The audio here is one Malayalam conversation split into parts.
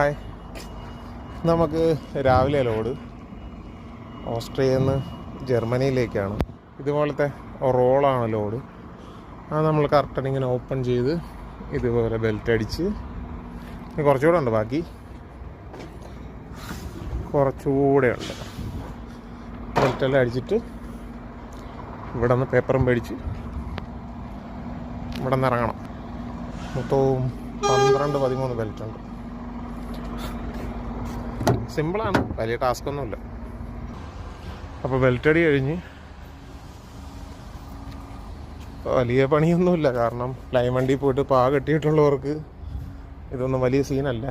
ഹായ്, നമുക്ക് രാവിലെ ലോഡ് ഓസ്ട്രിയയിൽ നിന്ന് ജർമ്മനിയിലേക്കാണ്. ഇതുപോലത്തെ റോളാണ് ലോഡ്. അത് നമ്മൾ കർട്ടൻ ഇങ്ങനെ ഓപ്പൺ ചെയ്ത് ഇതുപോലെ ബെൽറ്റ് അടിച്ച്, കുറച്ചുകൂടെ ഉണ്ട്, ബാക്കി കുറച്ചുകൂടെ ഉണ്ട്. ബെൽറ്റെല്ലാം അടിച്ചിട്ട് ഇവിടെ നിന്ന് പേപ്പറും മേടിച്ച് ഇവിടെ നിന്ന് ഇറങ്ങണം. മൊത്തവും 12-13 ബെൽറ്റുണ്ട്. സിമ്പിളാണ്, വലിയ ടാസ്ക് ഒന്നുമില്ല. അപ്പോൾ ബെൽറ്റ് അടി കഴിഞ്ഞ് വലിയ പണിയൊന്നുമില്ല. കാരണം ലൈൻ വണ്ടി പോയിട്ട് കെട്ടിയിട്ടുള്ളവർക്ക് ഇതൊന്നും വലിയ സീനല്ല.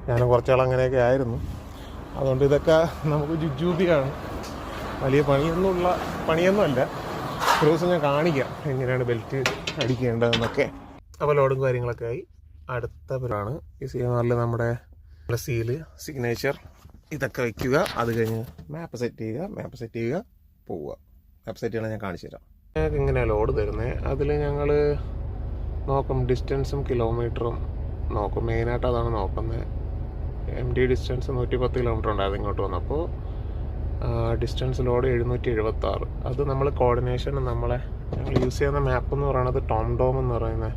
ഞാൻ കുറച്ചാൾ അങ്ങനെയൊക്കെ ആയിരുന്നു. അതുകൊണ്ട് ഇതൊക്കെ നമുക്ക് ജുജൂബിയാണ്. വലിയ പണിയൊന്നുമല്ല. ഒരു ദിവസം ഞാൻ കാണിക്കാം എങ്ങനെയാണ് ബെൽറ്റ് അടിക്കേണ്ടതെന്നൊക്കെ. അപ്പോൾ ലോഡും കാര്യങ്ങളൊക്കെ ആയി. അടുത്തവരാണ് ഈ CMR നമ്മുടെ സീല്, സിഗ്നേച്ചർ ഇതൊക്കെ വയ്ക്കുക. അത് കഴിഞ്ഞ് മാപ്പ് സെറ്റ് ചെയ്യുക, പോവുക. മാപ്പ് സെറ്റ് ചെയ്യണം, ഞാൻ കാണിച്ചു തരാം. ഞങ്ങൾക്ക് ഇങ്ങനെയാണ് ലോഡ് തരുന്നത്. അതിൽ ഞങ്ങൾ നോക്കും ഡിസ്റ്റൻസും കിലോമീറ്ററും നോക്കും. മെയിനായിട്ട് അതാണ് നോക്കുന്നത്. MD ഡിസ്റ്റൻസ് 110 കിലോമീറ്റർ ഉണ്ടായിരുന്നു ഇങ്ങോട്ട് വന്നപ്പോൾ. Distance load 776. അത് നമ്മൾ കോർഡിനേഷൻ ഞങ്ങൾ യൂസ് ചെയ്യുന്ന മാപ്പ് എന്ന് പറയുന്നത് ടോംഡോം എന്ന് പറയുന്ന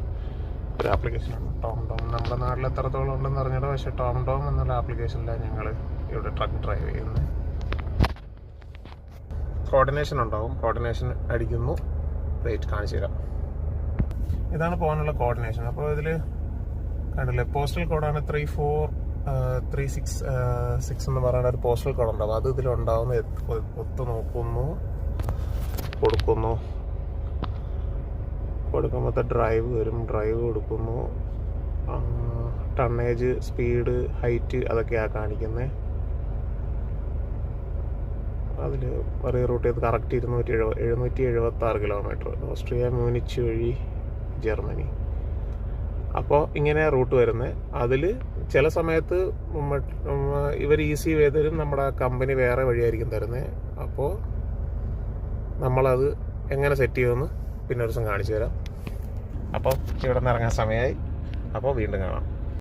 ഒരു ആപ്ലിക്കേഷനാണ്. ടോംഡോം നമ്മുടെ നാട്ടിൽ എത്രത്തോളം ഉണ്ടെന്ന് അറിഞ്ഞിട്ട്, പക്ഷേ ടോംഡോം എന്നുള്ള ആപ്ലിക്കേഷനിലാണ് ഞങ്ങൾ ഇവിടെ ട്രക്ക് ഡ്രൈവ് ചെയ്യുന്നത്. കോർഡിനേഷൻ ഉണ്ടാവും. കോർഡിനേഷൻ അടിക്കുന്നു. റേറ്റ് കാണിച്ചു തരാം. ഇതാണ് പോകാനുള്ള കോർഡിനേഷൻ. അപ്പോൾ ഇതിൽ കണ്ടില്ലേ, പോസ്റ്റൽ കോഡാണ് 34366 എന്ന് പറയുന്ന ഒരു പോസ്റ്റൽ കോഡ് ഉണ്ടാവും. അത് ഇതിലുണ്ടാവുന്ന ഒത്തു നോക്കുന്നു, കൊടുക്കുമ്പോഴത്തെ ഡ്രൈവ് വരും. ഡ്രൈവ് കൊടുക്കുന്നു. ടണ്ണേജ്, സ്പീഡ്, ഹൈറ്റ് അതൊക്കെയാണ് കാണിക്കുന്നത്. അതിൽ റൂട്ട് ചെയ്ത് കറക്റ്റ് 776 കിലോമീറ്റർ. ഓസ്ട്രിയ മ്യൂണിച്ച് വഴി ജർമ്മനി. അപ്പോൾ ഇങ്ങനെ റൂട്ട് വരുന്നത്. അതിൽ ചില സമയത്ത് ഇവർ ഈസി വേ തരും, നമ്മുടെ കമ്പനി വേറെ വഴിയായിരിക്കും തരുന്നത്. അപ്പോൾ നമ്മളത് എങ്ങനെ സെറ്റ് ചെയ്യുമെന്ന് പിന്നെ ഒരു ദിവസം കാണിച്ചു തരാം. അപ്പോൾ ഇവിടെ നിന്ന് ഇറങ്ങാൻ സമയമായി. അപ്പോൾ വീണ്ടും കാണാം.